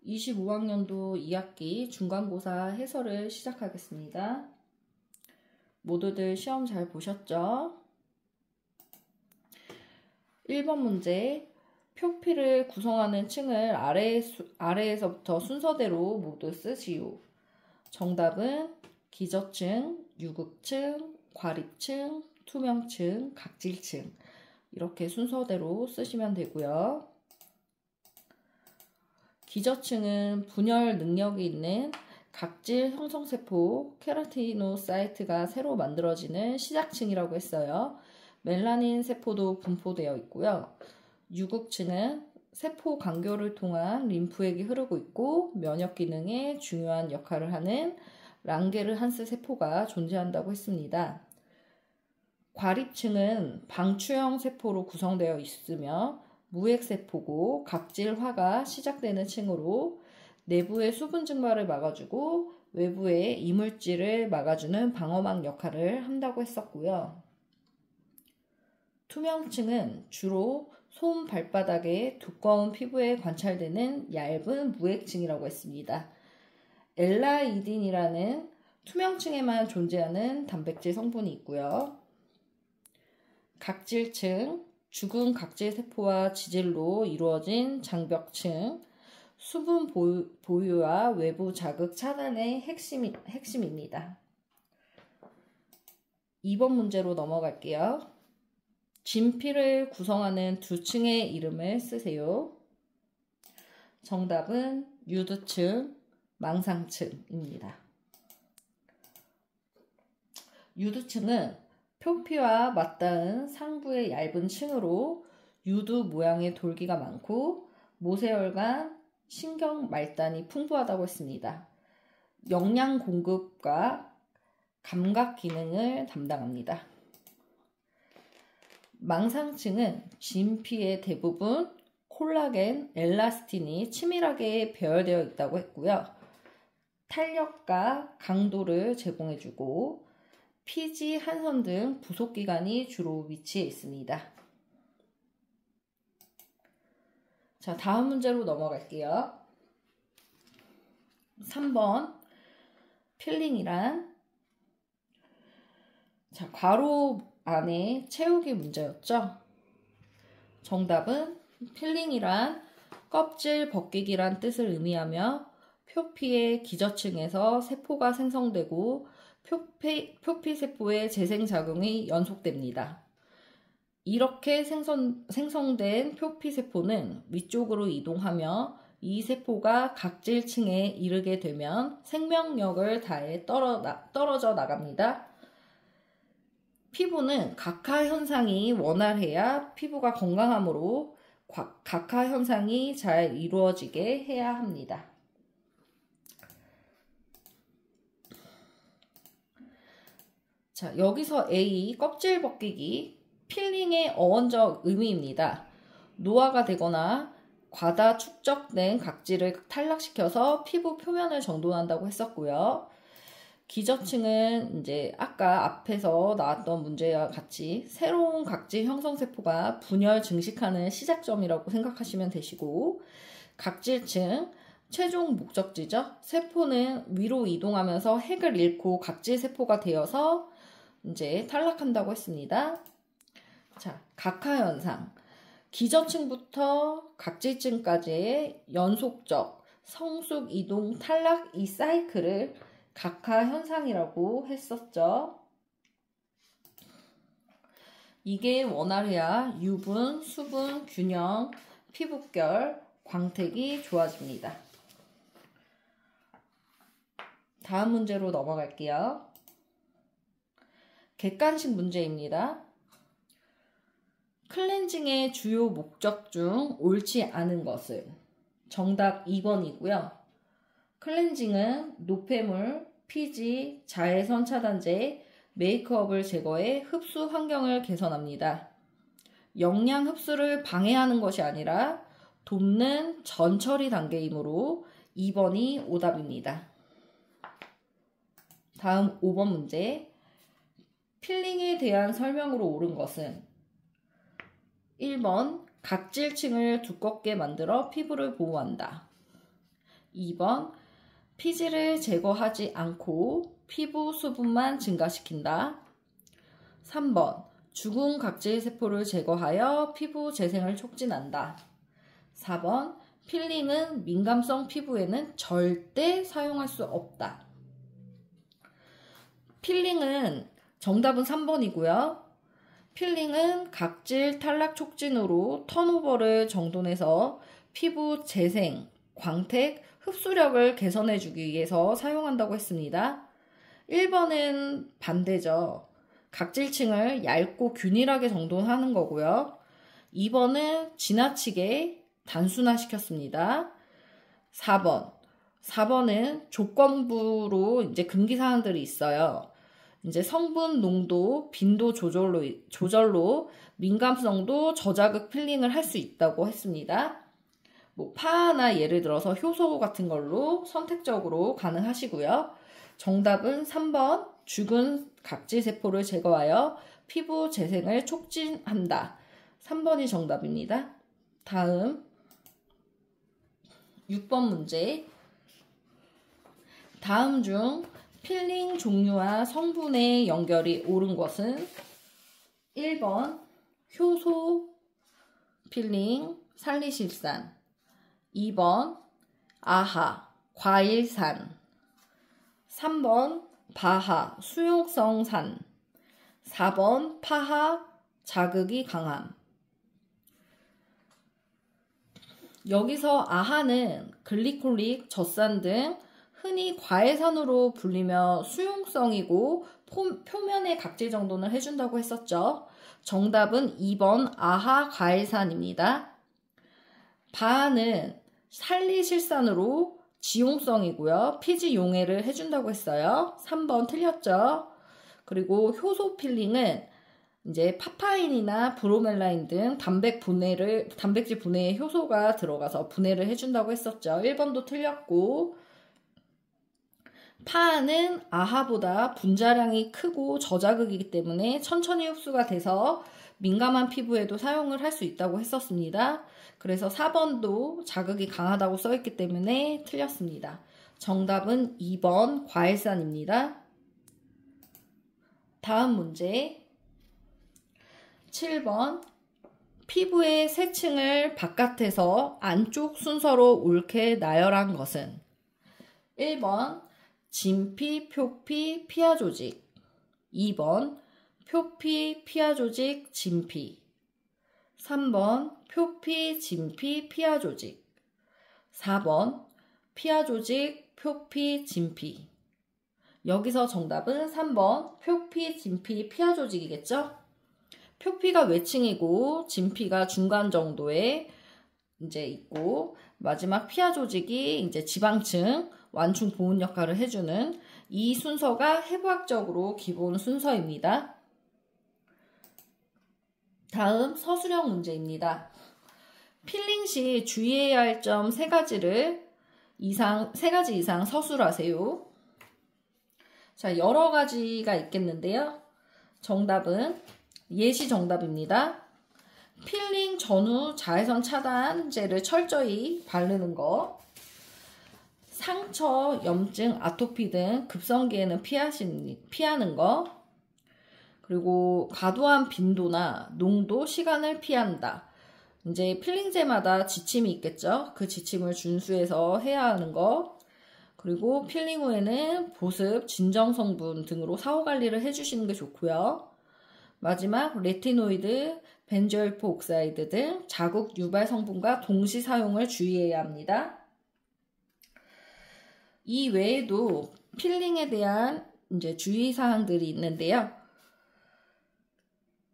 25학년도 2학기 중간고사 해설을 시작하겠습니다. 모두들 시험 잘 보셨죠? 1번 문제, 표피를 구성하는 층을 아래에서부터 순서대로 모두 쓰시오. 정답은 기저층, 유극층, 과립층, 투명층, 각질층 이렇게 순서대로 쓰시면 되고요. 기저층은 분열 능력이 있는 각질 형성세포 케라티노사이트가 새로 만들어지는 시작층이라고 했어요. 멜라닌 세포도 분포되어 있고요. 유극층은 세포 간교를 통한 림프액이 흐르고 있고 면역 기능에 중요한 역할을 하는 랑게르한스 세포가 존재한다고 했습니다. 과립층은 방추형 세포로 구성되어 있으며 무액세포고 각질화가 시작되는 층으로 내부의 수분 증발을 막아주고 외부의 이물질을 막아주는 방어막 역할을 한다고 했었고요. 투명층은 주로 손 발바닥에 두꺼운 피부에 관찰되는 얇은 무액층이라고 했습니다. 엘라이딘이라는 투명층에만 존재하는 단백질 성분이 있고요. 각질층, 죽은 각질세포와 지질로 이루어진 장벽층, 수분 보유와 외부 자극 차단의 핵심입니다. 2번 문제로 넘어갈게요. 진피를 구성하는 두 층의 이름을 쓰세요. 정답은 유두층, 망상층입니다. 유두층은 표피와 맞닿은 상부의 얇은 층으로 유두 모양의 돌기가 많고 모세혈관, 신경 말단이 풍부하다고 했습니다. 영양 공급과 감각 기능을 담당합니다. 망상층은 진피의 대부분 콜라겐, 엘라스틴이 치밀하게 배열되어 있다고 했고요. 탄력과 강도를 제공해주고 피지, 한선 등 부속기관이 주로 위치해 있습니다. 자, 다음 문제로 넘어갈게요. 3번 필링이란 자, 괄호 안에 채우기 문제였죠. 정답은 필링이란 껍질 벗기기란 뜻을 의미하며 표피의 기저층에서 세포가 생성되고 표피 세포의 재생작용이 연속됩니다. 이렇게 생성된 표피 세포는 위쪽으로 이동하며 이 세포가 각질층에 이르게 되면 생명력을 다해 떨어져 나갑니다. 피부는 각하 현상이 원활해야 피부가 건강하므로 각하 현상이 잘 이루어지게 해야 합니다. 자, 여기서 A, 껍질 벗기기, 필링의 어원적 의미입니다. 노화가 되거나 과다 축적된 각질을 탈락시켜서 피부 표면을 정돈한다고 했었고요. 기저층은 이제 아까 앞에서 나왔던 문제와 같이 새로운 각질 형성세포가 분열 증식하는 시작점이라고 생각하시면 되시고, 각질층, 최종 목적지죠. 세포는 위로 이동하면서 핵을 잃고 각질세포가 되어서 이제 탈락한다고 했습니다. 자, 각하현상. 기저층부터 각질층까지의 연속적 성숙 이동 탈락 이 사이클을 각하현상이라고 했었죠. 이게 원활해야 유분, 수분, 균형, 피부결, 광택이 좋아집니다. 다음 문제로 넘어갈게요. 객관식 문제입니다. 클렌징의 주요 목적 중 옳지 않은 것은 정답 2번이고요. 클렌징은 노폐물, 피지, 자외선 차단제, 메이크업을 제거해 흡수 환경을 개선합니다. 영양 흡수를 방해하는 것이 아니라 돕는 전처리 단계이므로 2번이 오답입니다. 다음 5번 문제. 필링에 대한 설명으로 옳은 것은 1번 각질층을 두껍게 만들어 피부를 보호한다. 2번 피지를 제거하지 않고 피부 수분만 증가시킨다. 3번 죽은 각질 세포를 제거하여 피부 재생을 촉진한다. 4번 필링은 민감성 피부에는 절대 사용할 수 없다. 필링은 정답은 3번이고요. 필링은 각질 탈락 촉진으로 턴오버를 정돈해서 피부 재생, 광택, 흡수력을 개선해주기 위해서 사용한다고 했습니다. 1번은 반대죠. 각질층을 얇고 균일하게 정돈하는 거고요. 2번은 지나치게 단순화시켰습니다. 4번은 조건부로 이제 금기사항들이 있어요. 이제 성분 농도, 빈도 조절로 민감성도 저자극 필링을 할 수 있다고 했습니다. 뭐 파나 예를 들어서 효소 같은 걸로 선택적으로 가능하시고요. 정답은 3번 죽은 각질 세포를 제거하여 피부 재생을 촉진한다. 3번이 정답입니다. 다음 6번 문제. 다음 중 필링 종류와 성분의 연결이 옳은 것은 1번 효소 필링 살리실산, 2번 아하 과일산, 3번 바하 수용성산, 4번 파하 자극이 강함. 여기서 아하는 글리콜릭, 젖산 등 흔히 과일산으로 불리며 수용성이고 표면의 각질 정돈을 해준다고 했었죠. 정답은 2번 아하 과일산입니다. 바하는 살리실산으로 지용성이고요. 피지 용해를 해준다고 했어요. 3번 틀렸죠. 그리고 효소 필링은 이제 파파인이나 브로멜라인 등 단백질 분해에 효소가 들어가서 분해를 해준다고 했었죠. 1번도 틀렸고, 파는 아하보다 분자량이 크고 저자극이기 때문에 천천히 흡수가 돼서 민감한 피부에도 사용을 할 수 있다고 했었습니다. 그래서 4번도 자극이 강하다고 써있기 때문에 틀렸습니다. 정답은 2번 과일산입니다. 다음 문제 7번 피부의 세층을 바깥에서 안쪽 순서로 옳게 나열한 것은 1번 진피, 표피, 피하 조직, 2번 표피, 피하 조직, 진피, 3번 표피, 진피, 피하 조직, 4번 피하 조직, 표피, 진피. 여기서 정답은 3번 표피, 진피, 피하 조직이겠죠? 표피가 외층이고 진피가 중간 정도에 이제 있고 마지막 피하 조직이 이제 지방층 완충 보온 역할을 해주는 이 순서가 해부학적으로 기본 순서입니다. 다음 서술형 문제입니다. 필링 시 주의해야 할 점 3가지 이상 서술하세요. 자, 여러 가지가 있겠는데요. 정답은 예시 정답입니다. 필링 전후 자외선 차단제를 철저히 바르는 거, 상처, 염증, 아토피 등 급성기에는 피하는 거, 그리고 과도한 빈도나 농도, 시간을 피한다. 이제 필링제마다 지침이 있겠죠. 그 지침을 준수해서 해야 하는 거, 그리고 필링 후에는 보습, 진정 성분 등으로 사후 관리를 해주시는 게 좋고요. 마지막 레티노이드, 벤조일프 옥사이드 등 자극 유발 성분과 동시 사용을 주의해야 합니다. 이 외에도 필링에 대한 이제 주의 사항들이 있는데요.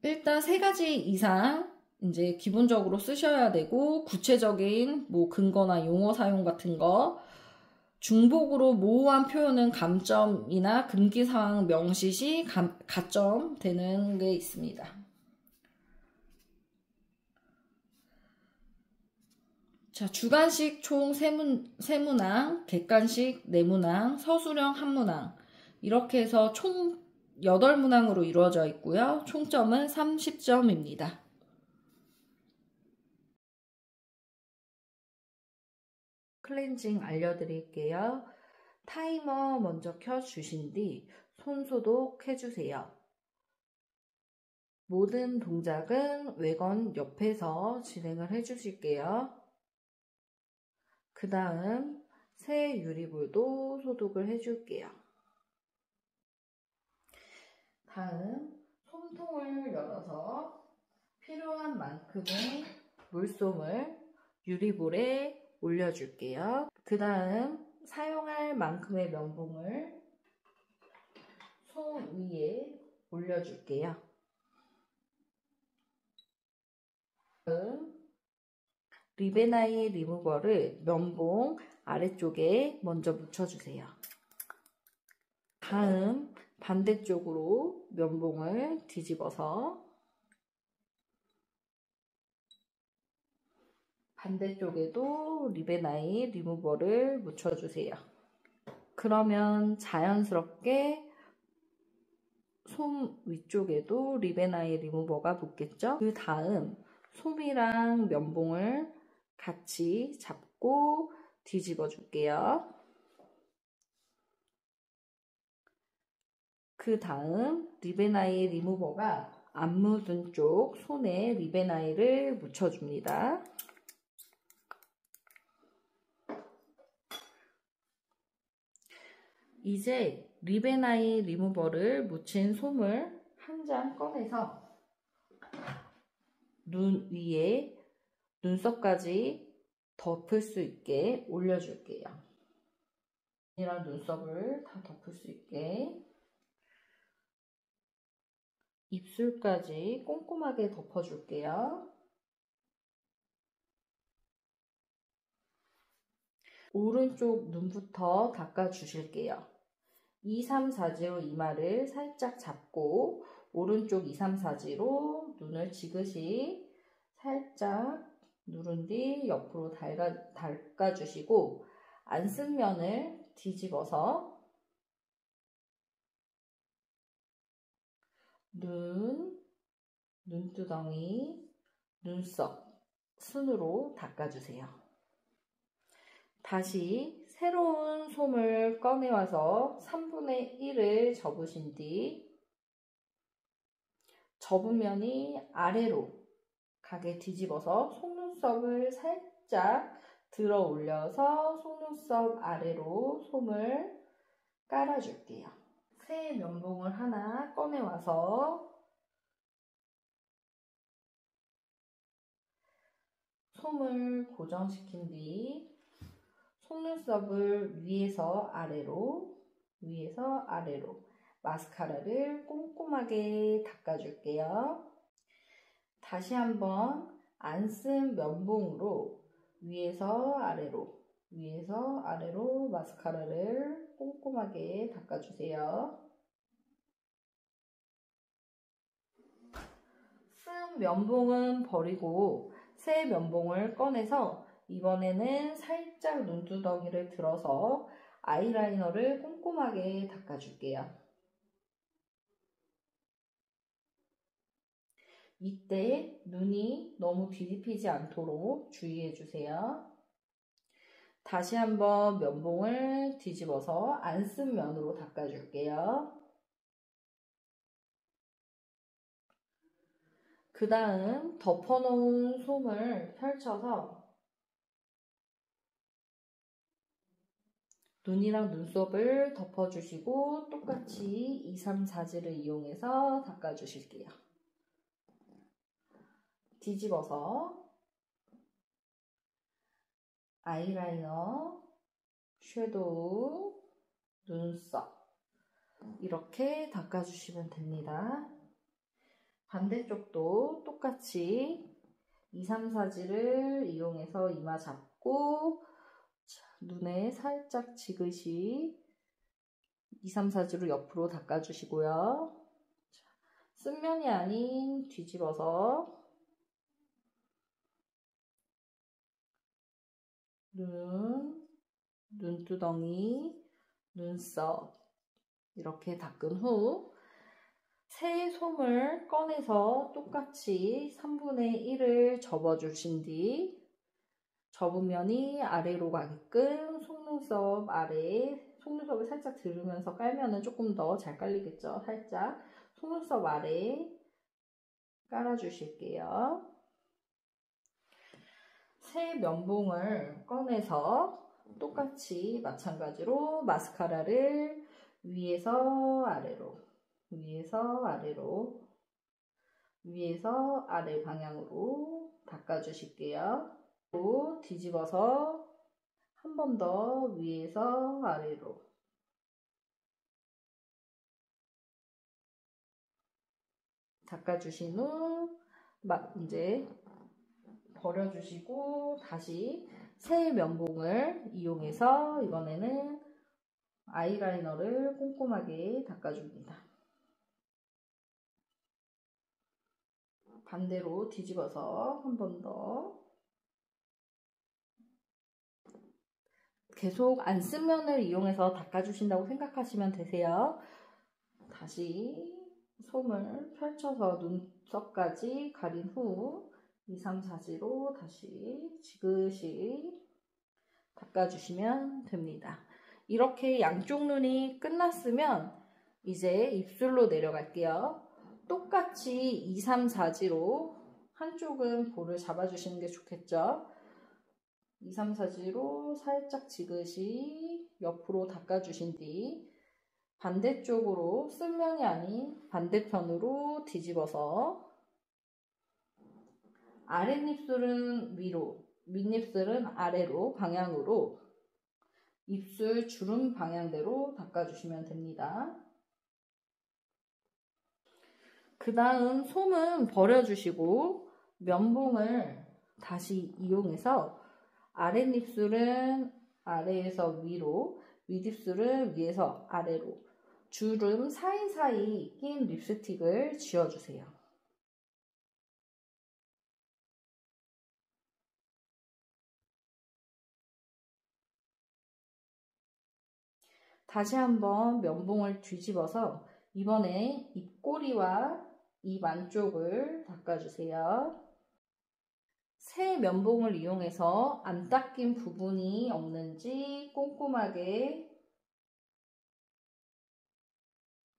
일단 3가지 이상 이제 기본적으로 쓰셔야 되고, 구체적인 뭐 근거나 용어 사용 같은 거, 중복으로 모호한 표현은 감점이나 금기사항 명시 시 가점 되는 게 있습니다. 자, 주관식 총 세문항, 객관식 4문항, 서술형 1문항 이렇게 해서 총 8문항으로 이루어져 있고요. 총점은 30점입니다. 클렌징 알려드릴게요. 타이머 먼저 켜주신 뒤 손 소독해주세요. 모든 동작은 외건 옆에서 진행을 해주실게요. 그 다음 새 유리볼도 소독을 해줄게요. 다음 솜통을 열어서 필요한 만큼의 물솜을 유리볼에 올려줄게요. 그 다음 사용할 만큼의 면봉을 솜 위에 올려줄게요. 다음 리베나이 리무버를 면봉 아래쪽에 먼저 묻혀주세요. 다음 반대쪽으로 면봉을 뒤집어서 반대쪽에도 리베나이 리무버를 묻혀주세요. 그러면 자연스럽게 솜 위쪽에도 리베나이 리무버가 붙겠죠? 그 다음 솜이랑 면봉을 같이 잡고 뒤집어 줄게요. 그 다음 리베나이 리무버가 안 묻은 쪽 손에 리베나이를 묻혀줍니다. 이제 리베나이 리무버를 묻힌 솜을 한 장 꺼내서 눈 위에 눈썹까지 덮을 수 있게 올려줄게요. 눈이랑 눈썹을 다 덮을 수 있게 입술까지 꼼꼼하게 덮어줄게요. 오른쪽 눈부터 닦아주실게요. 2, 3, 4지로 이마를 살짝 잡고 오른쪽 2, 3, 4지로 눈을 지그시 살짝 누른 뒤 옆으로 닦아주시고 안 쓴 면을 뒤집어서 눈두덩이, 눈썹, 순으로 닦아주세요. 다시 새로운 솜을 꺼내와서 3분의 1을 접으신 뒤 접은 면이 아래로 가게 뒤집어서 속눈썹을 살짝 들어 올려서 속눈썹 아래로 솜을 깔아줄게요. 새 면봉을 하나 꺼내와서 솜을 고정시킨 뒤 속눈썹을 위에서 아래로 마스카라를 꼼꼼하게 닦아줄게요. 다시 한번 안 쓴 면봉으로 위에서 아래로 마스카라를 꼼꼼하게 닦아주세요. 쓴 면봉은 버리고 새 면봉을 꺼내서 이번에는 살짝 눈두덩이를 들어서 아이라이너를 꼼꼼하게 닦아줄게요. 이때 눈이 너무 뒤집히지 않도록 주의해주세요. 다시 한번 면봉을 뒤집어서 안 쓴 면으로 닦아줄게요. 그 다음 덮어놓은 솜을 펼쳐서 눈이랑 눈썹을 덮어주시고 똑같이 2, 3, 4지를 이용해서 닦아주실게요. 뒤집어서 아이라이너, 섀도우, 눈썹 이렇게 닦아주시면 됩니다. 반대쪽도 똑같이 2, 3, 4지를 이용해서 이마 잡고 눈에 살짝 지그시 2, 3, 4지로 옆으로 닦아주시고요. 쓴 면이 아닌 뒤집어서 눈두덩이, 눈썹 이렇게 닦은 후 새 솜을 꺼내서 똑같이 3분의 1을 접어주신 뒤 접은 면이 아래로 가게끔 속눈썹 아래에, 속눈썹을 살짝 들으면서 깔면은 조금 더 잘 깔리겠죠. 살짝 속눈썹 아래에 깔아주실게요. 새 면봉을 꺼내서 똑같이 마찬가지로 마스카라를 위에서 아래로, 위에서 아래로, 위에서 아래 방향으로 닦아주실게요. 또 뒤집어서 한 번 더 위에서 아래로 닦아주신 후 이제 버려주시고 다시 새 면봉을 이용해서 이번에는 아이라이너를 꼼꼼하게 닦아줍니다. 반대로 뒤집어서 한 번 더. 계속 안 쓴 면을 이용해서 닦아주신다고 생각하시면 되세요. 다시 솜을 펼쳐서 눈썹까지 가린 후 2, 3, 4지로 다시 지그시 닦아주시면 됩니다. 이렇게 양쪽 눈이 끝났으면 이제 입술로 내려갈게요. 똑같이 2, 3, 4지로 한쪽은 볼을 잡아주시는 게 좋겠죠. 2, 3, 4지로 살짝 지그시 옆으로 닦아주신 뒤 반대쪽으로 쓴 면이 아닌 반대편으로 뒤집어서 아랫입술은 위로, 윗입술은 아래로 방향으로 입술 주름 방향대로 닦아주시면 됩니다. 그 다음 솜은 버려주시고 면봉을 다시 이용해서 아랫입술은 아래에서 위로, 윗입술은 위에서 아래로 주름 사이사이 낀 립스틱을 지워주세요. 다시 한번 면봉을 뒤집어서 이번에 입꼬리와 입 안쪽을 닦아주세요. 새 면봉을 이용해서 안 닦인 부분이 없는지 꼼꼼하게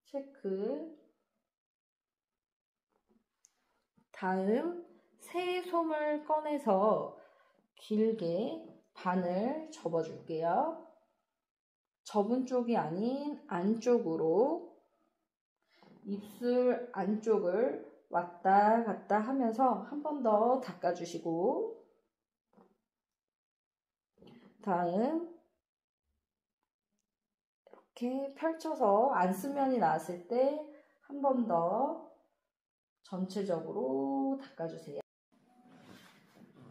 체크. 다음 새 솜을 꺼내서 길게 반을 접어줄게요. 접은 쪽이 아닌 안쪽으로 입술 안쪽을 왔다 갔다 하면서 한 번 더 닦아주시고 다음 이렇게 펼쳐서 안 쓴 면이 나왔을 때 한 번 더 전체적으로 닦아주세요.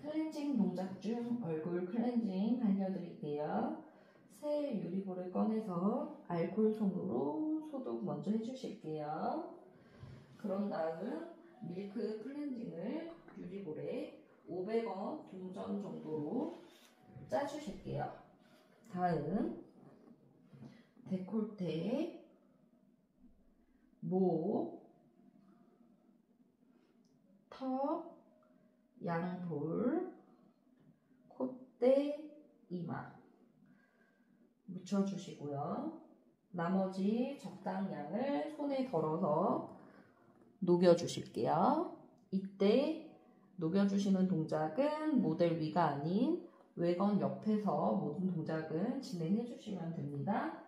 클렌징 동작 중 얼굴 클렌징 알려드릴게요. 새 유리볼을 꺼내서 알코올 솜으로 소독 먼저 해주실게요. 그런 다음 밀크 클렌징을 유리볼에 500원 동전 정도로 짜주실게요. 다음 데콜테, 목, 턱, 양볼, 콧대, 이마 묻혀주시고요. 나머지 적당량을 손에 덜어서 녹여주실게요. 이때 녹여주시는 동작은 모델 위가 아닌 외건 옆에서 모든 동작은 진행해 주시면 됩니다.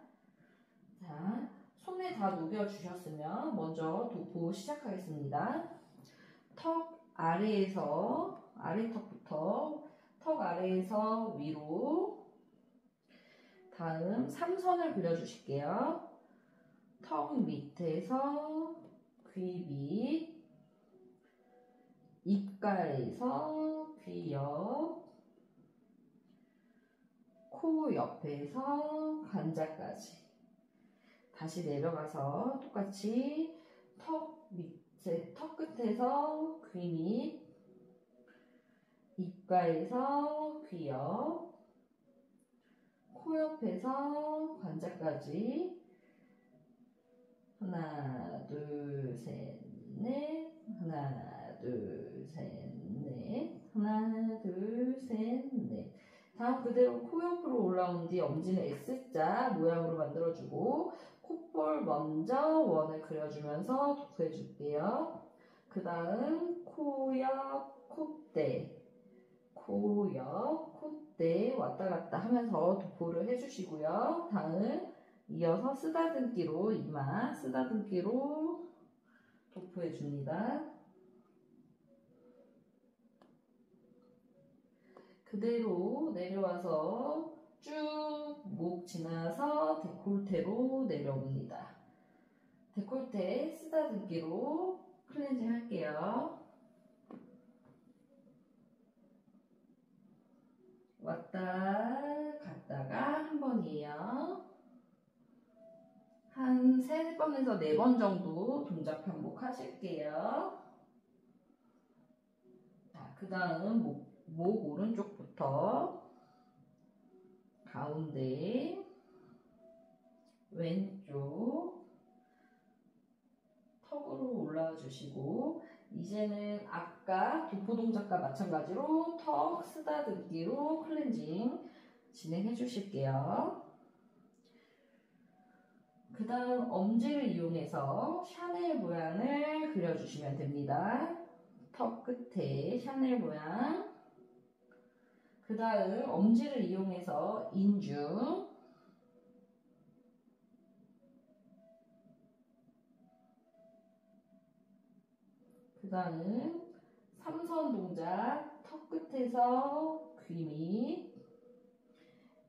자, 손에 다 녹여주셨으면 먼저 도포 시작하겠습니다. 턱 아래에서, 아래턱부터 턱 아래에서 위로, 다음 3선을 그려주실게요. 턱 밑에서 귀 밑, 입가에서 귀 옆, 코 옆에서 관자까지. 다시 내려가서 똑같이 턱 밑에, 턱 끝에서 귀 밑, 입가에서 귀 옆, 코 옆에서 관자까지. 하나, 둘, 셋, 넷. 하나, 둘, 셋, 넷. 하나, 둘, 셋, 넷. 다음 그대로 코 옆으로 올라온 뒤 엄지는 X자 모양으로 만들어주고 콧볼 먼저 원을 그려주면서 도포해줄게요. 그 다음 코 옆 콧대, 코 옆 콧대 왔다 갔다 하면서 도포를 해주시고요. 다음 이어서 쓰다듬기로 이마 쓰다듬기로 도포해줍니다. 그대로 내려와서 쭉 목 지나서 데콜테로 내려옵니다. 데콜테 쓰다듬기로 클렌징 할게요. 왔다 갔다가 한 번이에요. 한 3번에서 4번 정도 동작 반복하실게요. 자, 그 다음 목 오른쪽부터 가운데 왼쪽 턱으로 올라와 주시고 이제는 아까 도포 동작과 마찬가지로 턱 쓰다듬기로 클렌징 진행해 주실게요. 그 다음 엄지를 이용해서 샤넬 모양을 그려주시면 됩니다. 턱 끝에 샤넬 모양. 그 다음 엄지를 이용해서 인중, 그 다음 삼선 동작 턱 끝에서 귀 밑,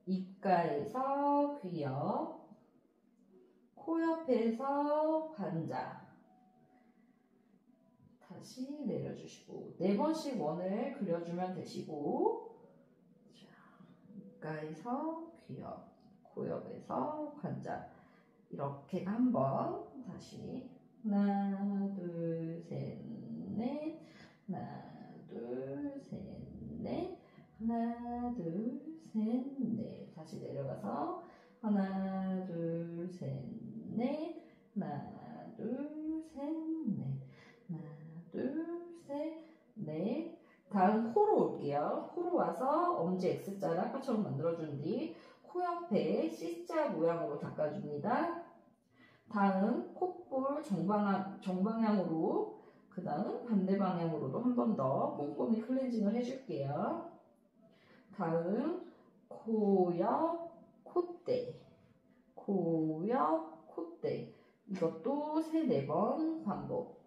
입가에서 귀 옆, 코 옆에서 관자. 다시 내려주시고 4번씩 원을 그려주면 되시고 자, 입가에서 귀 옆, 코 옆에서 관자 이렇게 한번 다시 하나 둘 셋 넷 하나 둘 셋 넷 하나 둘 셋 넷 다시 내려가서 하나 둘 셋 넷 하나 둘 셋 넷 하나 둘 셋 넷 다음 코로 올게요. 코로 와서 엄지 X자를 아까처럼 만들어준 뒤 코 옆에 C자 모양으로 닦아줍니다. 다음 콧볼 정방향으로 그 다음 반대 방향으로도 한 번 더 꼼꼼히 클렌징을 해줄게요. 다음 코 옆 콧대, 코 옆 콧대 이것도 3-4번 반복.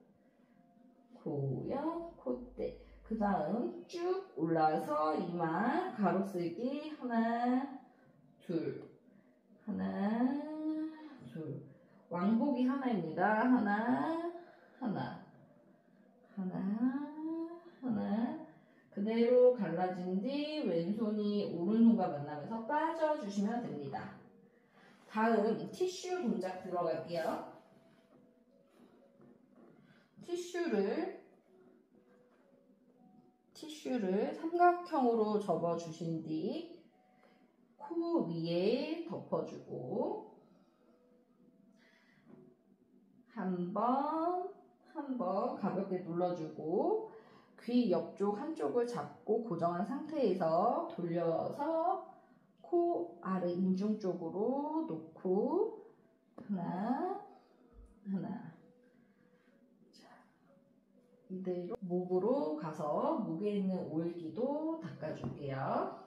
코 옆 콧대. 그 다음 쭉 올라서 이마 가로쓰기 하나 둘 하나 둘 왕복이 하나입니다. 하나 하나 그대로 갈라진 뒤 왼손이 오른손과 만나면서 빠져주시면 됩니다. 다음 티슈 동작 들어갈게요. 티슈를 삼각형으로 접어주신 뒤 코 위에 덮어주고 한 번 가볍게 눌러주고 귀 옆쪽 한쪽을 잡고 고정한 상태에서 돌려서 코 아래 인중 쪽으로 놓고 하나 자, 이대로 목으로 가서 목에 있는 오일기도 닦아줄게요.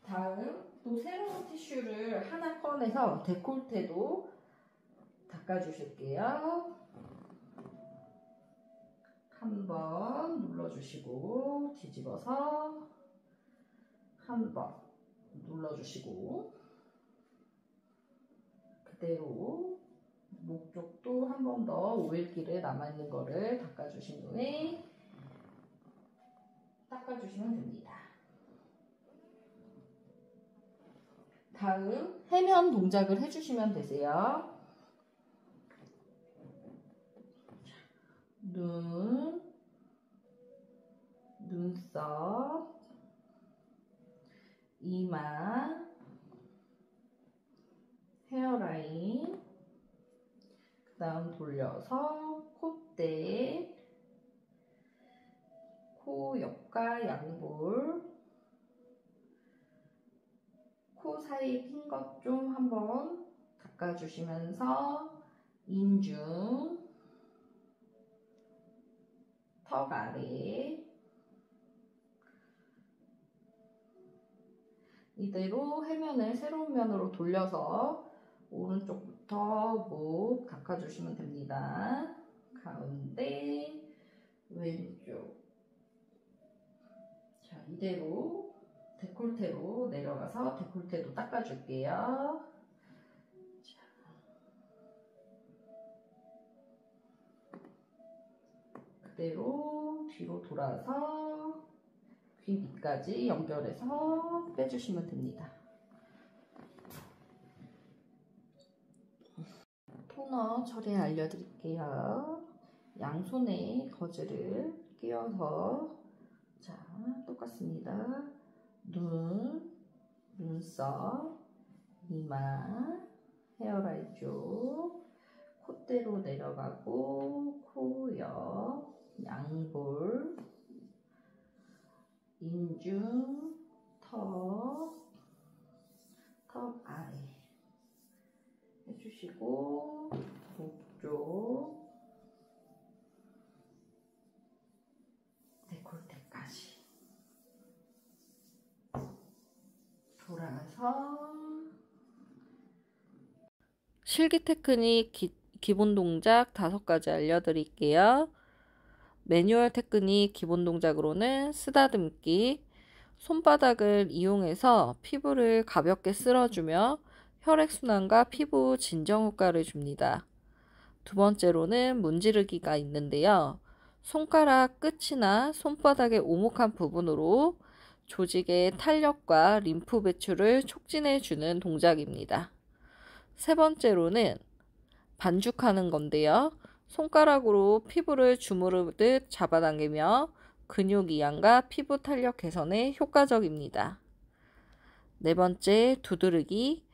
다음 또 새로운 티슈를 하나 꺼내서 데콜테도 닦아주실게요. 한번 눌러주시고 뒤집어서 한번 눌러주시고 그대로 목 쪽도 한 번 더 오일기를 남아있는 거를 닦아주신 후에 닦아주시면 됩니다. 다음 해면 동작을 해주시면 되세요. 눈썹, 이마, 헤어라인, 그 다음 돌려서 콧대, 코 옆과 양볼, 코 사이 낀 것 좀 한번 닦아주시면서 인중, 턱 아래 이대로 해면을 새로운 면으로 돌려서 오른쪽부터 목 닦아주시면 됩니다. 가운데, 왼쪽. 자, 이대로 데콜테로 내려가서 데콜테도 닦아줄게요. 자, 그대로 뒤로 돌아서 귀 밑까지 연결해서 빼주시면 됩니다. 토너 처리 알려드릴게요. 양손에 거즈를 끼워서 자, 똑같습니다. 눈, 눈썹, 이마, 헤어라인 쪽, 콧대로 내려가고 코 옆, 양볼, 인중, 턱 아래 해주시고 목 쪽, 데콜테까지 돌아서 실기 테크닉 기본 동작 5가지 알려드릴게요. 매뉴얼 테크닉 기본 동작으로는 쓰다듬기, 손바닥을 이용해서 피부를 가볍게 쓸어주며 혈액순환과 피부 진정 효과를 줍니다. 두 번째로는 문지르기가 있는데요. 손가락 끝이나 손바닥의 오목한 부분으로 조직의 탄력과 림프 배출을 촉진해주는 동작입니다. 세 번째로는 반죽하는 건데요. 손가락으로 피부를 주무르듯 잡아당기며 근육 이완과 피부 탄력 개선에 효과적입니다. 네 번째, 두드르기.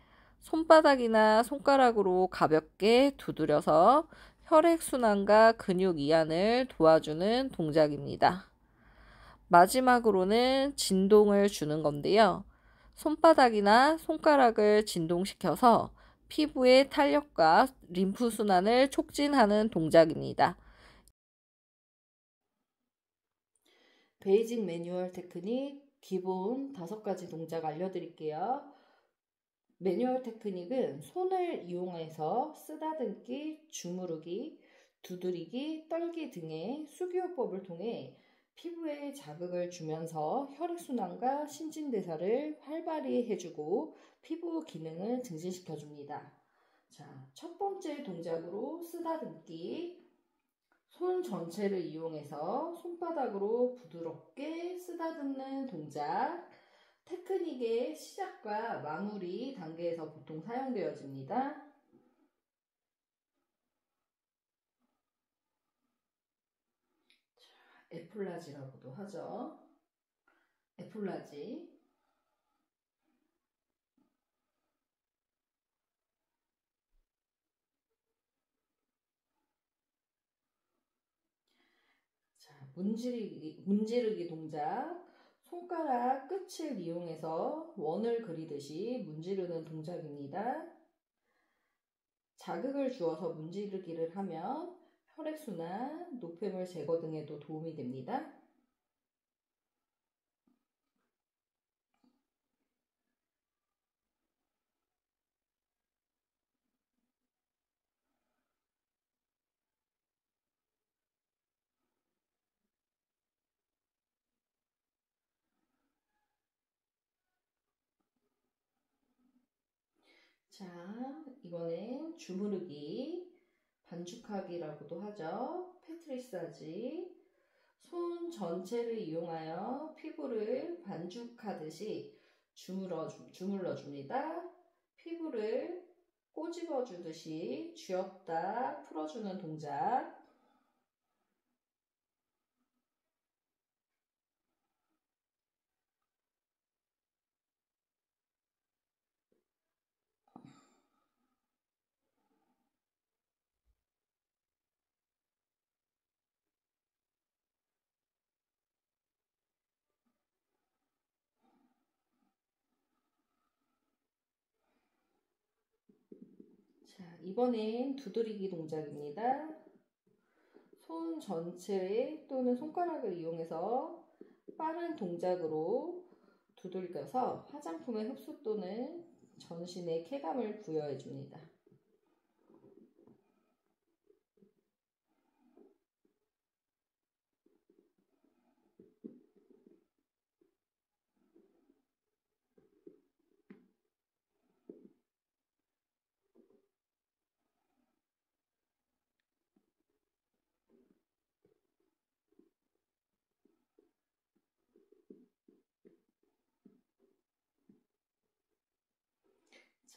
손바닥이나 손가락으로 가볍게 두드려서 혈액순환과 근육 이완을 도와주는 동작입니다. 마지막으로는 진동을 주는 건데요. 손바닥이나 손가락을 진동시켜서 피부의 탄력과 림프 순환을 촉진하는 동작입니다. 베이직 매뉴얼 테크닉 기본 5가지 동작 알려드릴게요. 매뉴얼 테크닉은 손을 이용해서 쓰다듬기, 주무르기, 두드리기, 떨기 등의 수기요법을 통해 피부에 자극을 주면서 혈액순환과 신진대사를 활발히 해주고 피부 기능을 증진시켜줍니다. 자, 첫 번째 동작으로 쓰다듬기. 손 전체를 이용해서 손바닥으로 부드럽게 쓰다듬는 동작. 테크닉의 시작과 마무리 단계에서 보통 사용되어집니다. 에플라지라고도 하죠. 에플라지. 자, 문지르기 동작. 손가락 끝을 이용해서 원을 그리듯이 문지르는 동작입니다. 자극을 주어서 문지르기를 하면 혈액순환, 노폐물 제거 등에도 도움이 됩니다. 자, 이번엔 주무르기, 반죽하기라고도 하죠. 패트리사지. 손 전체를 이용하여 피부를 반죽하듯이 주물러 줍니다. 피부를 꼬집어 주듯이 쥐었다 풀어주는 동작. 자, 이번엔 두드리기 동작입니다. 손 전체에 또는 손가락을 이용해서 빠른 동작으로 두들겨서 화장품의 흡수 또는 전신에 쾌감을 부여해 줍니다.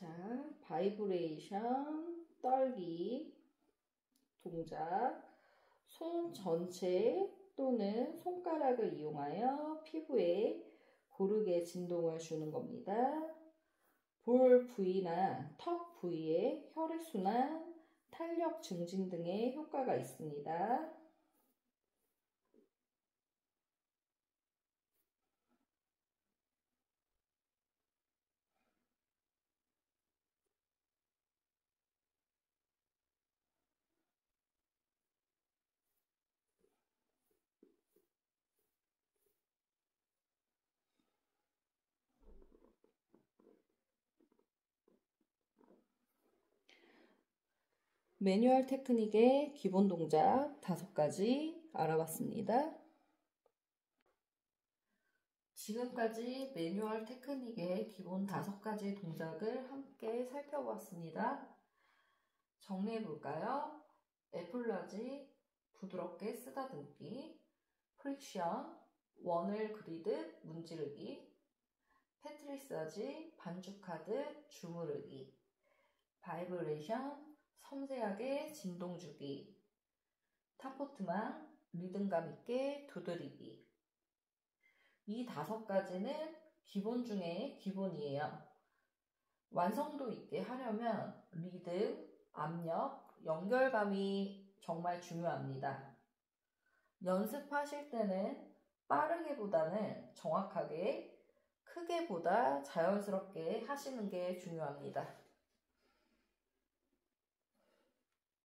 자, 바이브레이션, 떨기 동작, 손 전체 또는 손가락을 이용하여 피부에 고르게 진동을 주는 겁니다. 볼 부위나 턱 부위에 혈액순환, 탄력 증진 등의 효과가 있습니다. 매뉴얼 테크닉의 기본 동작 5가지 알아봤습니다. 지금까지 매뉴얼 테크닉의 기본 5가지 동작을 함께 살펴보았습니다. 정리해볼까요? 애플라지, 부드럽게 쓰다듬기, 프릭션, 원을 그리듯 문지르기, 패트리사지, 반죽하듯 주무르기, 바이브레이션, 섬세하게 진동 주기, 타포트망, 리듬감 있게 두드리기. 이 5가지는 기본 중에 기본이에요. 완성도 있게 하려면 리듬, 압력, 연결감이 정말 중요합니다. 연습하실 때는 빠르게보다는 정확하게, 크게보다 자연스럽게 하시는 게 중요합니다.